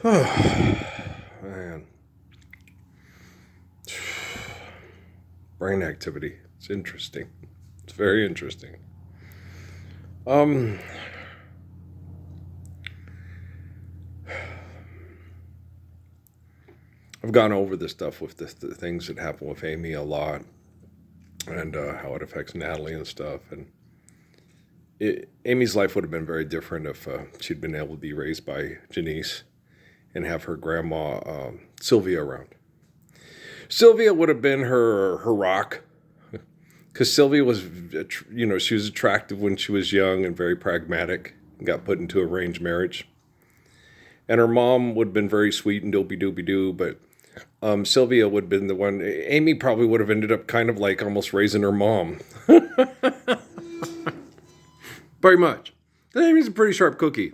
Man, brain activity. It's interesting. It's very interesting. Um, I've gone over this stuff with the things that happen with Amy a lot, and how it affects Natalie and stuff. And Amy's life would have been very different if she'd been able to be raised by Janice and have her grandma Sylvia around. Sylvia would have been her rock, because Sylvia was, she was attractive when she was young and very pragmatic and got put into arranged marriage. And her mom would have been very sweet and dopey doopy doo, but Sylvia would have been the one. Amy probably would have ended up kind of like almost raising her mom. Very much. Amy's a pretty sharp cookie.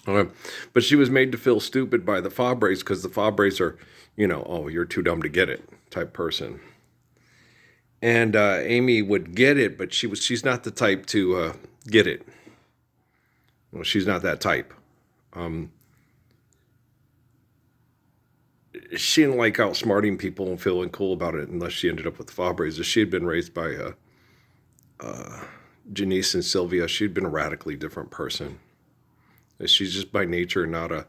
But she was made to feel stupid by the Fabres because the Fabres are, oh, you're too dumb to get it type person. And Amy would get it, but she's not the type to get it. Well, she's not that type. She didn't like outsmarting people and feeling cool about it unless she ended up with the Fabres. If she had been raised by Janice and Sylvia, she'd been a radically different person. She's just by nature not a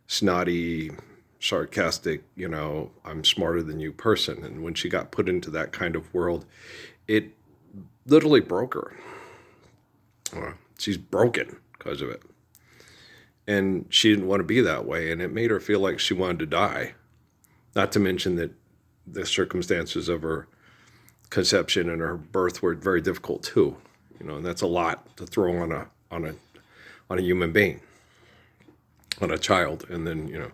snotty, sarcastic, I'm smarter than you person. And when she got put into that kind of world, it literally broke her. She's broken because of it. And she didn't want to be that way. And it made her feel like she wanted to die. Not to mention that the circumstances of her conception and her birth were very difficult too. And that's a lot to throw on a human being, on a child. And then,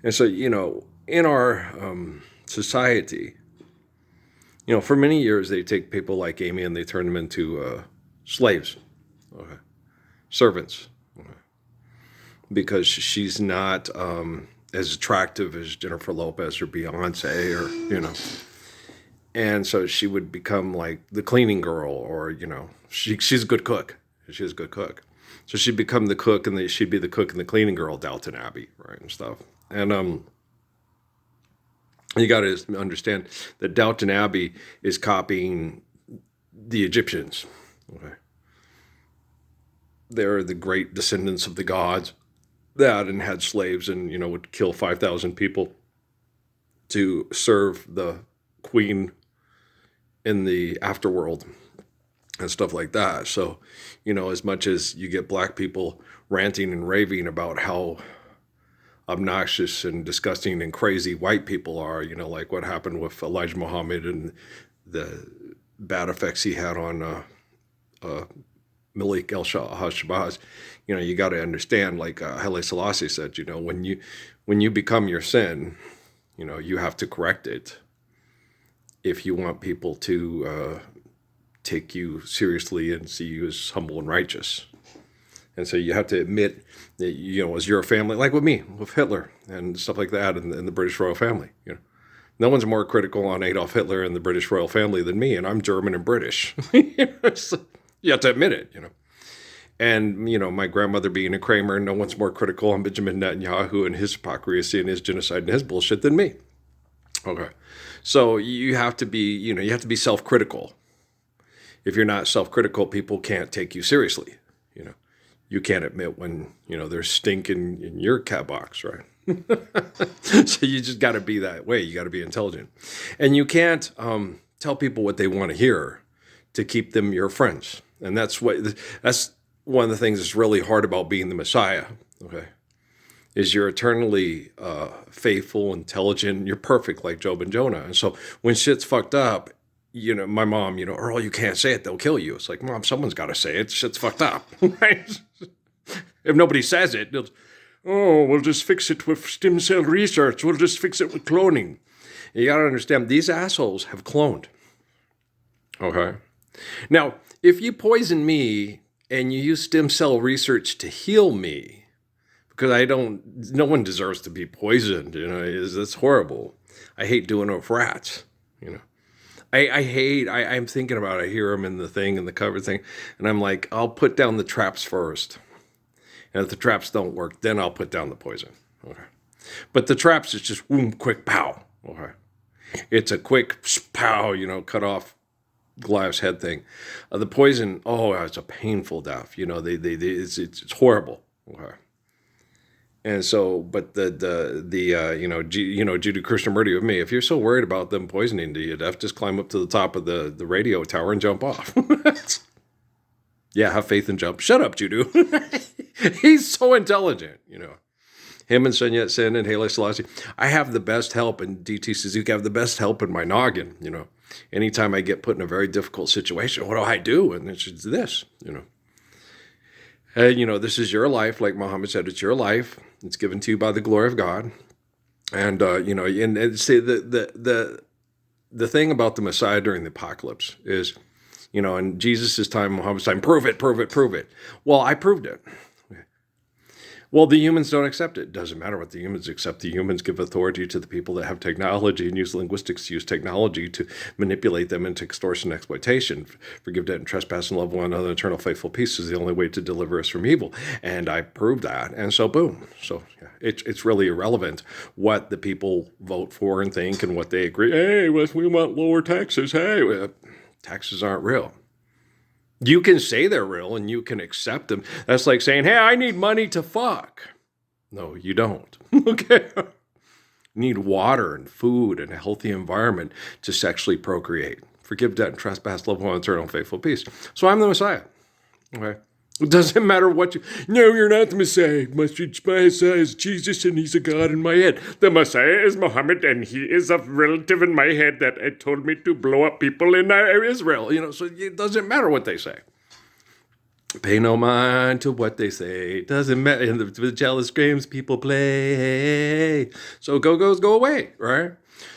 and so, in our society, for many years, they take people like Amy and they turn them into slaves, okay, servants, okay, because she's not as attractive as Jennifer Lopez or Beyonce or. And so she would become like the cleaning girl, or she's a good cook. She's a good cook, so she'd become the cook, and she'd be the cook and the cleaning girl, Downton Abbey, right, and stuff. And you got to understand that Downton Abbey is copying the Egyptians. Okay, they're the great descendants of the gods that and had slaves, and would kill 5,000 people to serve the queen in the afterworld and stuff like that. So, as much as you get black people ranting and raving about how obnoxious and disgusting and crazy white people are, like what happened with Elijah Muhammad and the bad effects he had on Malik el-Shabazz, you got to understand, like Haile Selassie said, when you become your sin, you have to correct it if you want people to take you seriously and see you as humble and righteous. And so you have to admit that, as you're a family, like with me, with Hitler and stuff like that, and the British royal family, no one's more critical on Adolf Hitler and the British royal family than me, and I'm German and British. So you have to admit it, And, my grandmother being a Kramer, no one's more critical on Benjamin Netanyahu and his hypocrisy and his genocide and his bullshit than me. Okay. So you have to be, you have to be self-critical. If you're not self-critical, people can't take you seriously. You can't admit when, there's stink in your cat box, right? So you just got to be that way. You got to be intelligent. And you can't tell people what they want to hear to keep them your friends. And that's one of the things that's really hard about being the Messiah, okay? Is you're eternally faithful, intelligent, you're perfect like Job and Jonah. And so when shit's fucked up, my mom, Earl, you can't say it, they'll kill you. It's like, Mom, someone's got to say it. Shit's fucked up, right? If nobody says it, we'll just fix it with stem cell research. We'll just fix it with cloning. You got to understand, these assholes have cloned, okay? Now, if you poison me and you use stem cell research to heal me, because no one deserves to be poisoned, it's horrible. I hate doing it with rats, I'm thinking about it. I hear them in the thing, in the cover thing, and I'm like, I'll put down the traps first. And if the traps don't work, then I'll put down the poison. Okay. But the traps is just boom, quick pow. Okay. It's a quick pow, cut off Goliath's head thing. The poison, it's a painful death. It's horrible. Okay. And so, but Judy Krishnamurti with me, if you're so worried about them poisoning to you to death, just climb up to the top of the radio tower and jump off. Yeah, have faith and jump. Shut up, Judy. He's so intelligent, Him and Sun Yat-sen and Haile Selassie. I have the best help, and DT Suzuki, I have the best help in my noggin, Anytime I get put in a very difficult situation, what do I do? And it's this, Hey, this is your life. Like Muhammad said, it's your life. It's given to you by the glory of God. And, and say the thing about the Messiah during the apocalypse is, in Jesus' time, Muhammad's time, prove it. Well, I proved it. Well, the humans don't accept it. Doesn't matter what the humans accept. The humans give authority to the people that have technology and use linguistics to use technology to manipulate them into extortion and exploitation. Forgive debt and trespass and love one another. Eternal faithful peace is the only way to deliver us from evil. And I proved that. And so, boom. So yeah, it's really irrelevant what the people vote for and think and what they agree. Hey, we want lower taxes. Hey, taxes aren't real. You can say they're real and you can accept them. That's like saying, hey, I need money to fuck. No, you don't. Okay. You need water and food and a healthy environment to sexually procreate. Forgive debt and trespass, love one, eternal, faithful peace. So I'm the Messiah. Okay. It doesn't matter what you... No, you're not the Messiah. Messiah is Jesus and he's a God in my head. The Messiah is Muhammad and he is a relative in my head that told me to blow up people in Israel. So it doesn't matter what they say. Pay no mind to what they say. It doesn't matter. And the jealous games people play. So go-go's go away, right?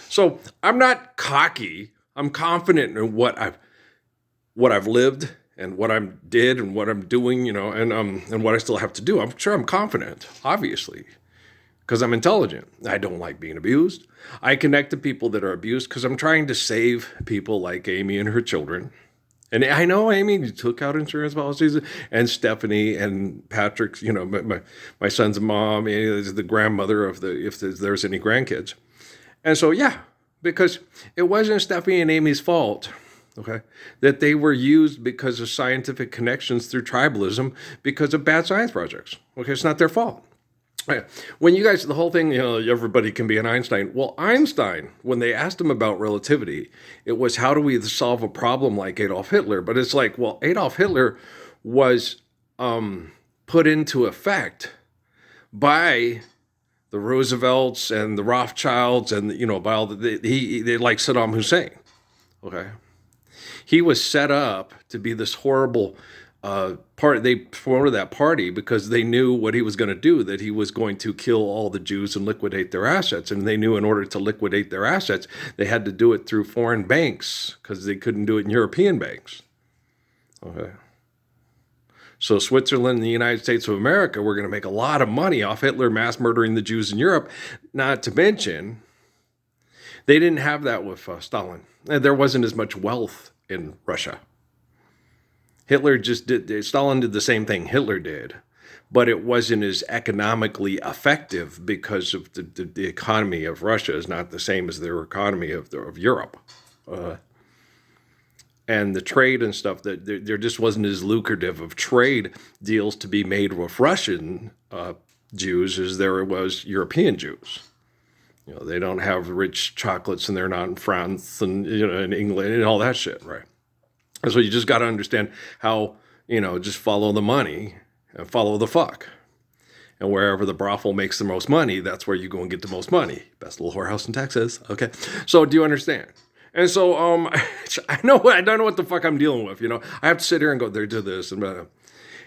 So I'm not cocky. I'm confident in what I've lived and what I did and what I'm doing, and what I still have to do. I'm sure I'm confident, obviously, because I'm intelligent. I don't like being abused. I connect to people that are abused because I'm trying to save people like Amy and her children. And I know Amy took out insurance policies, and Stephanie and Patrick's, my son's mom, the grandmother of if there's any grandkids. And so, yeah, because it wasn't Stephanie and Amy's fault. Okay, that they were used because of scientific connections through tribalism because of bad science projects. Okay, it's not their fault. When you guys, the whole thing, everybody can be an Einstein. Well, Einstein, when they asked him about relativity, it was how do we solve a problem like Adolf Hitler? But it's like, well, Adolf Hitler was put into effect by the Roosevelts and the Rothschilds and, by all they like Saddam Hussein. Okay. He was set up to be this horrible part. They promoted that party because they knew what he was going to do, that he was going to kill all the Jews and liquidate their assets. And they knew in order to liquidate their assets, they had to do it through foreign banks because they couldn't do it in European banks. Okay. So Switzerland and the United States of America were going to make a lot of money off Hitler mass murdering the Jews in Europe, not to mention they didn't have that with Stalin. There wasn't as much wealth in Russia. Stalin did the same thing Hitler did, but it wasn't as economically effective because of the economy of Russia is not the same as their economy of Europe. And the trade and stuff, that there just wasn't as lucrative of trade deals to be made with Russian Jews as there was European Jews. They don't have rich chocolates and they're not in France and, in England and all that shit, right? And so you just got to understand how, just follow the money and follow the fuck. And wherever the brothel makes the most money, that's where you go and get the most money. Best little whorehouse in Texas. Okay. So do you understand? And so I don't know what the fuck I'm dealing with. I have to sit here and go, they did this. And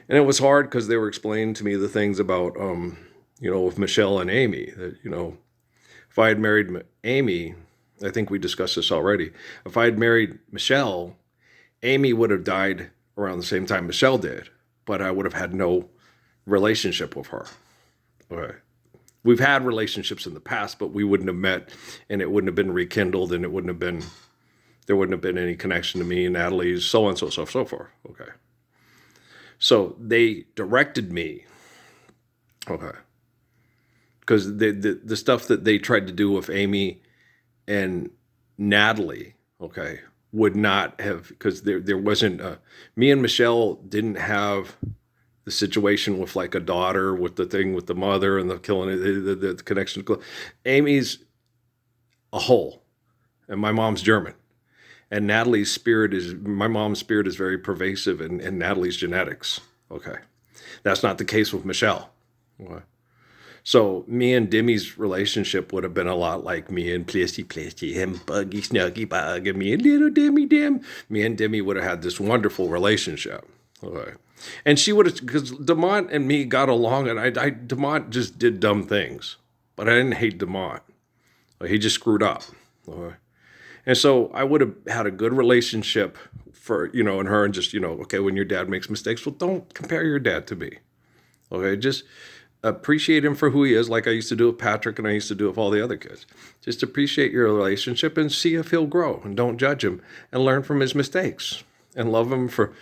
it was hard because they were explaining to me the things about, with Michelle and Amy, that, if I had married Amy, I think we discussed this already. If I had married Michelle, Amy would have died around the same time Michelle did, but I would have had no relationship with her. Okay. We've had relationships in the past, but we wouldn't have met, and it wouldn't have been rekindled, and there wouldn't have been any connection to me and Natalie, so on, so forth. Okay. So they directed me Okay. Because the stuff that they tried to do with Amy and Natalie, okay, would not have, because there wasn't me and Michelle didn't have the situation with like a daughter with the thing with the mother and the killing the connection. Amy's a whole, and my mom's German, and Natalie's spirit is my mom's spirit is very pervasive in Natalie's genetics. Okay, that's not the case with Michelle. Okay. So me and Demi's relationship would have been a lot like me and Plesty and Buggy Snuggy Bug and me and little Demi Dim. Me and Demi would have had this wonderful relationship. Okay. And she would have, because Demont and me got along, and Demont just did dumb things, but I didn't hate Demont. He just screwed up. Okay. And so I would have had a good relationship for, and her, and just, okay, when your dad makes mistakes, well, don't compare your dad to me. Okay. Just appreciate him for who he is, like I used to do with Patrick and I used to do with all the other kids. Just appreciate your relationship and see if he'll grow, and don't judge him, and learn from his mistakes, and love him for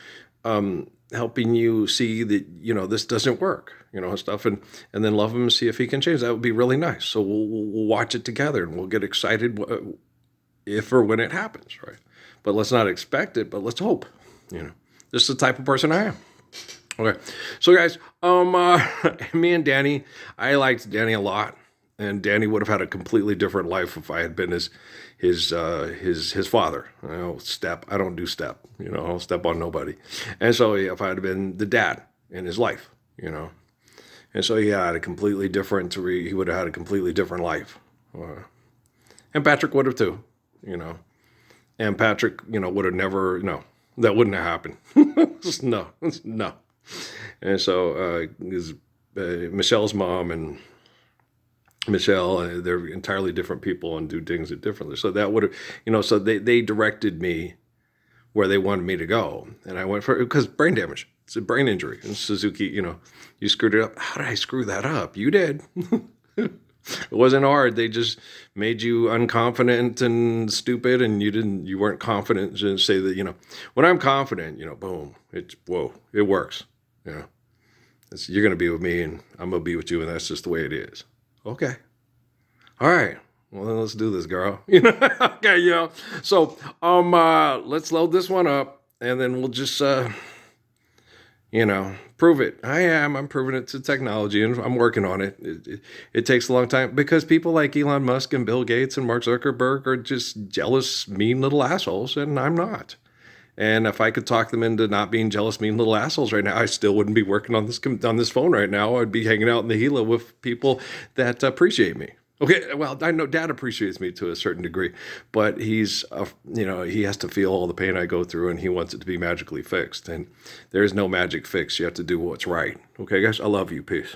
helping you see that, this doesn't work, and stuff, and then love him and see if he can change. That would be really nice. So we'll watch it together, and we'll get excited if or when it happens, right? But let's not expect it, but let's hope, This is the type of person I am. Okay, so guys, me and Danny, I liked Danny a lot, and Danny would have had a completely different life if I had been his father. I don't do step, I'll step on nobody, and so if I had been the dad in his life, and so he would have had a completely different life, and Patrick would have too, and Patrick, would have never, no, that wouldn't have happened, no. And so Michelle's mom and Michelle, they're entirely different people and do things differently. So that would have, so they directed me where they wanted me to go. And I went because brain damage. It's a brain injury. And Suzuki, you screwed it up. How did I screw that up? You did. It wasn't hard. They just made you unconfident and stupid, and you weren't confident to say that, when I'm confident, boom, it works. You're going to be with me and I'm going to be with you, and that's just the way it is. Okay. All right. Well, then let's do this, girl. Okay, So, let's load this one up, and then we'll just, prove it. I'm proving it to technology, and I'm working on it. It takes a long time because people like Elon Musk and Bill Gates and Mark Zuckerberg are just jealous, mean little assholes, and I'm not. And if I could talk them into not being jealous, mean little assholes right now, I still wouldn't be working on this phone right now. I'd be hanging out in the Gila with people that appreciate me. Okay, well, I know Dad appreciates me to a certain degree, but he's, he has to feel all the pain I go through, and he wants it to be magically fixed. And there is no magic fix. You have to do what's right. Okay, guys, I love you. Peace.